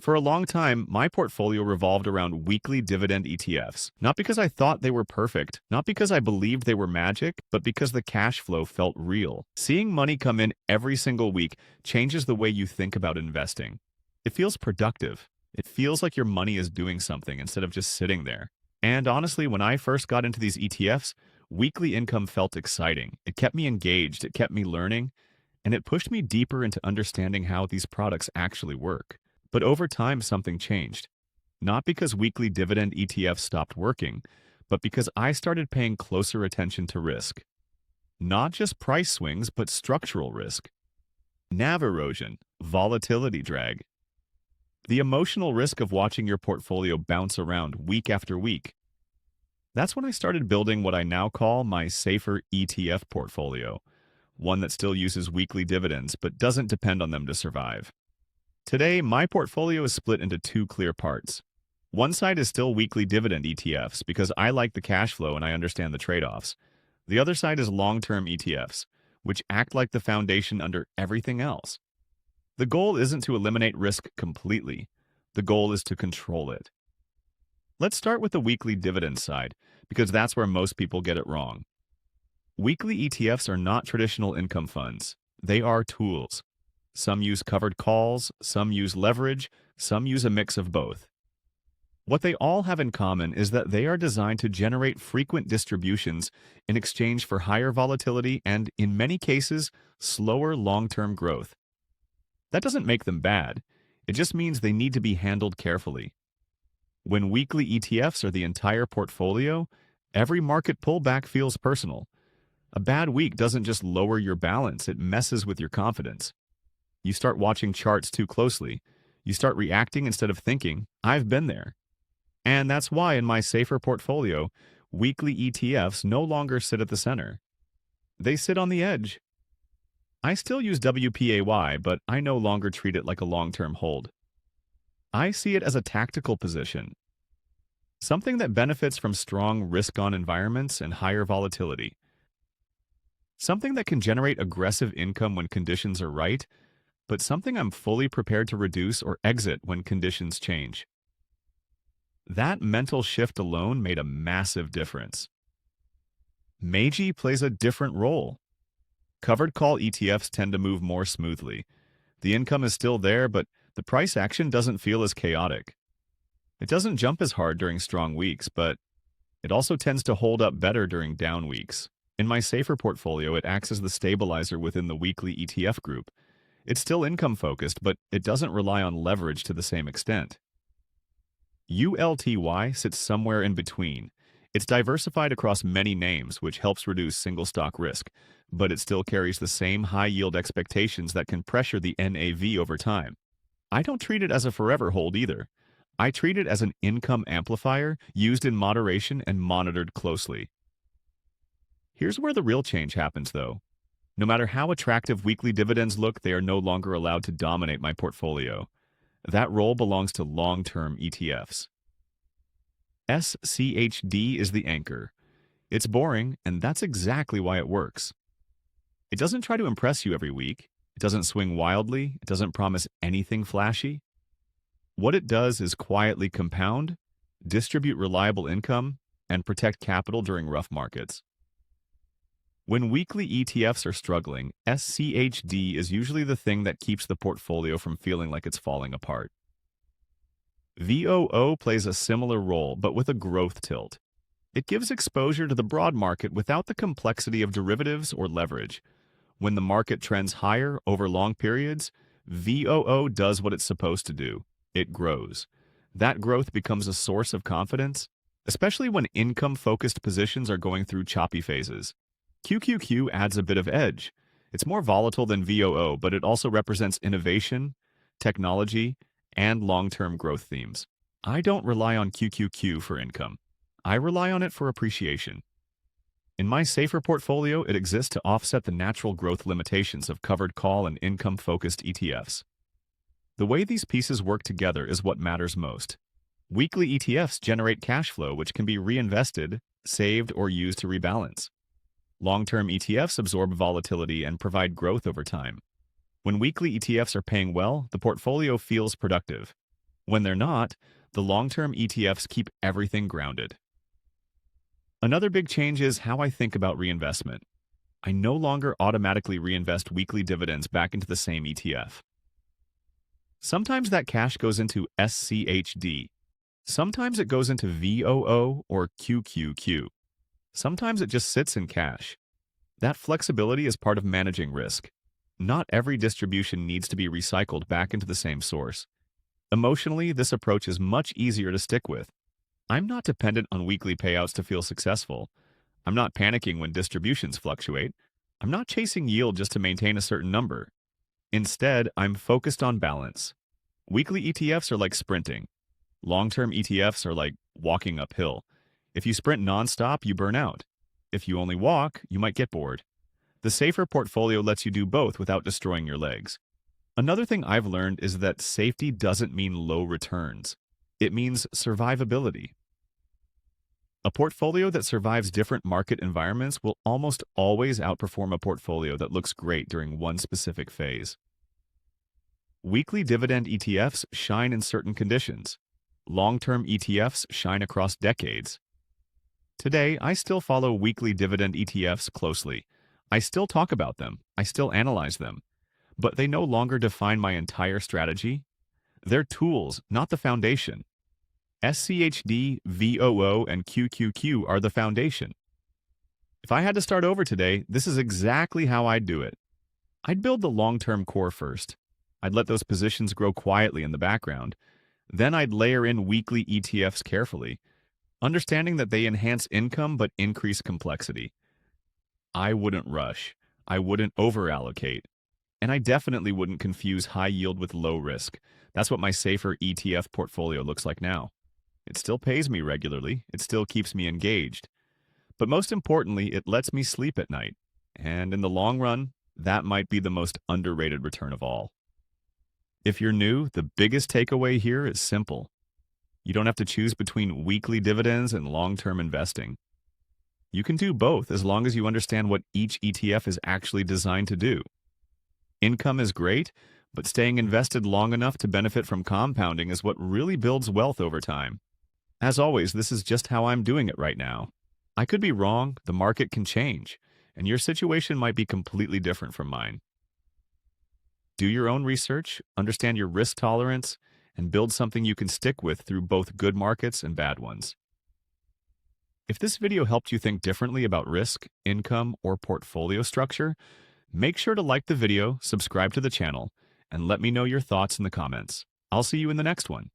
For a long time, my portfolio revolved around weekly dividend ETFs. Not because I thought they were perfect, not because I believed they were magic, but because the cash flow felt real. Seeing money come in every single week changes the way you think about investing. It feels productive. It feels like your money is doing something instead of just sitting there. And honestly, when I first got into these ETFs, weekly income felt exciting. It kept me engaged, it kept me learning, and it pushed me deeper into understanding how these products actually work. But over time, something changed. Not because weekly dividend ETFs stopped working, but because I started paying closer attention to risk. Not just price swings, but structural risk. NAV erosion, volatility drag, the emotional risk of watching your portfolio bounce around week after week. That's when I started building what I now call my safer ETF portfolio, one that still uses weekly dividends but doesn't depend on them to survive. Today, my portfolio is split into two clear parts. One side is still weekly dividend ETFs because I like the cash flow and I understand the trade-offs. The other side is long-term ETFs, which act like the foundation under everything else. The goal isn't to eliminate risk completely. The goal is to control it. Let's start with the weekly dividend side, because that's where most people get it wrong. Weekly ETFs are not traditional income funds. They are tools. Some use covered calls, some use leverage, some use a mix of both. What they all have in common is that they are designed to generate frequent distributions in exchange for higher volatility and, in many cases, slower long-term growth. That doesn't make them bad. It just means they need to be handled carefully. When weekly ETFs are the entire portfolio, every market pullback feels personal. A bad week doesn't just lower your balance, it messes with your confidence. You start watching charts too closely. You start reacting instead of thinking. I've been there. And that's why in my safer portfolio, weekly ETFs no longer sit at the center. They sit on the edge. I still use WPAY, but I no longer treat it like a long-term hold. I see it as a tactical position, something that benefits from strong risk-on environments and higher volatility, something that can generate aggressive income when conditions are right, but something I'm fully prepared to reduce or exit when conditions change. That mental shift alone made a massive difference. Meiji plays a different role. Covered call ETFs tend to move more smoothly. The income is still there, but the price action doesn't feel as chaotic. It doesn't jump as hard during strong weeks, but it also tends to hold up better during down weeks. In my safer portfolio, it acts as the stabilizer within the weekly ETF group. It's still income-focused, but it doesn't rely on leverage to the same extent. ULTY sits somewhere in between. It's diversified across many names, which helps reduce single-stock risk, but it still carries the same high-yield expectations that can pressure the NAV over time. I don't treat it as a forever hold either. I treat it as an income amplifier used in moderation and monitored closely. Here's where the real change happens, though. No matter how attractive weekly dividends look, they are no longer allowed to dominate my portfolio. That role belongs to long-term ETFs. SCHD is the anchor. It's boring, and that's exactly why it works. It doesn't try to impress you every week. It doesn't swing wildly. It doesn't promise anything flashy. What it does is quietly compound, distribute reliable income, and protect capital during rough markets. When weekly ETFs are struggling, SCHD is usually the thing that keeps the portfolio from feeling like it's falling apart. VOO plays a similar role, but with a growth tilt. It gives exposure to the broad market without the complexity of derivatives or leverage. When the market trends higher over long periods, VOO does what it's supposed to do. It grows. That growth becomes a source of confidence, especially when income-focused positions are going through choppy phases. QQQ adds a bit of edge. It's more volatile than VOO, but it also represents innovation, technology, and long-term growth themes. I don't rely on QQQ for income. I rely on it for appreciation. In my safer portfolio, it exists to offset the natural growth limitations of covered call and income-focused ETFs. The way these pieces work together is what matters most. Weekly ETFs generate cash flow which can be reinvested, saved, or used to rebalance. Long-term ETFs absorb volatility and provide growth over time. When weekly ETFs are paying well, the portfolio feels productive. When they're not, the long-term ETFs keep everything grounded. Another big change is how I think about reinvestment. I no longer automatically reinvest weekly dividends back into the same ETF. Sometimes that cash goes into SCHD. Sometimes it goes into VOO or QQQ. Sometimes it just sits in cash. That flexibility is part of managing risk. Not every distribution needs to be recycled back into the same source. Emotionally, this approach is much easier to stick with. I'm not dependent on weekly payouts to feel successful. I'm not panicking when distributions fluctuate. I'm not chasing yield just to maintain a certain number. Instead, I'm focused on balance. Weekly ETFs are like sprinting. Long-term ETFs are like walking uphill. If you sprint nonstop, you burn out. If you only walk, you might get bored. The safer portfolio lets you do both without destroying your legs. Another thing I've learned is that safety doesn't mean low returns. It means survivability. A portfolio that survives different market environments will almost always outperform a portfolio that looks great during one specific phase. Weekly dividend ETFs shine in certain conditions. Long-term ETFs shine across decades. Today, I still follow weekly dividend ETFs closely. I still talk about them. I still analyze them. But they no longer define my entire strategy. They're tools, not the foundation. SCHD, VOO, and QQQ are the foundation. If I had to start over today, this is exactly how I'd do it. I'd build the long-term core first. I'd let those positions grow quietly in the background. Then I'd layer in weekly ETFs carefully, understanding that they enhance income but increase complexity. I wouldn't rush. I wouldn't overallocate. And I definitely wouldn't confuse high yield with low risk. That's what my safer ETF portfolio looks like now. It still pays me regularly. It still keeps me engaged. But most importantly, it lets me sleep at night. And in the long run, that might be the most underrated return of all. If you're new, the biggest takeaway here is simple. You don't have to choose between weekly dividends and long-term investing. You can do both as long as you understand what each ETF is actually designed to do. Income is great, but staying invested long enough to benefit from compounding is what really builds wealth over time. As always, this is just how I'm doing it right now. I could be wrong, the market can change, and your situation might be completely different from mine. Do your own research, understand your risk tolerance, and build something you can stick with through both good markets and bad ones. If this video helped you think differently about risk, income, or portfolio structure, make sure to like the video, subscribe to the channel, and let me know your thoughts in the comments. I'll see you in the next one.